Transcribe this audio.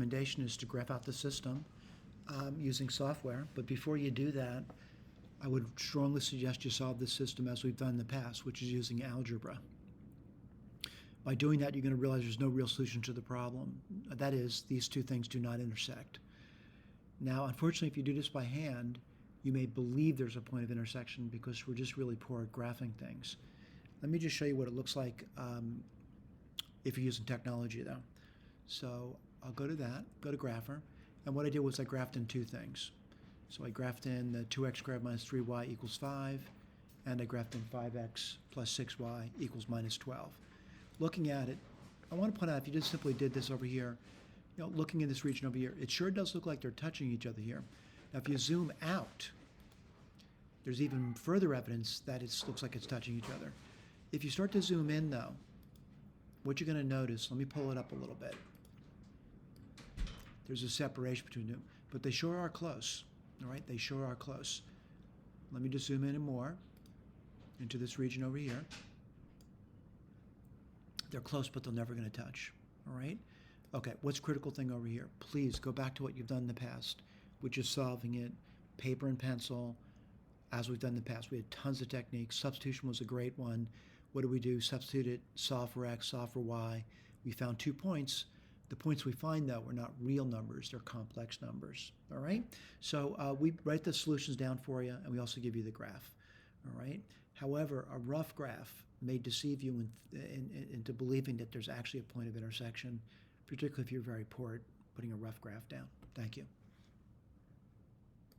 recommendation is to graph out the system using software. But before you do that, I would strongly suggest you solve the system as we've done in the past, which is using algebra. By doing that, you're going to realize there's no real solution to the problem. That is, these two things do not intersect. Now, unfortunately, if you do this by hand, you may believe there's a point of intersection because we're just really poor at graphing things. Let me just show you what it looks like if you're using technology, though. So I'll go to that, go to Grapher, and what I did was I graphed in two things. So I graphed in the 2x squared minus 3y equals 5, and I graphed in 5x plus 6y equals minus 12. Looking at it, I want to point out if you just simply did this over here, looking in this region over here, it sure does look like they're touching each other here. Now if you zoom out, there's even further evidence that it looks like it's touching each other. If you start to zoom in though, what you're going to notice, let me pull it up a little bit. There's a separation between them, but they sure are close. All right, they sure are close. Let me just zoom in more into this region over here. They're close, but they're never going to touch. All right? Okay, what's critical thing over here? Please go back to what you've done in the past, which is solving it, paper and pencil, as we've done in the past. We had tons of techniques. Substitution was a great one. What do? Substitute it, solve for x, solve for y. We found 2 points. The points we find, though, are not real numbers. They're complex numbers. All right? So we write the solutions down for you, and we also give you the graph. All right? However, a rough graph may deceive you into believing that there's actually a point of intersection, particularly if you're very poor at putting a rough graph down. Thank you.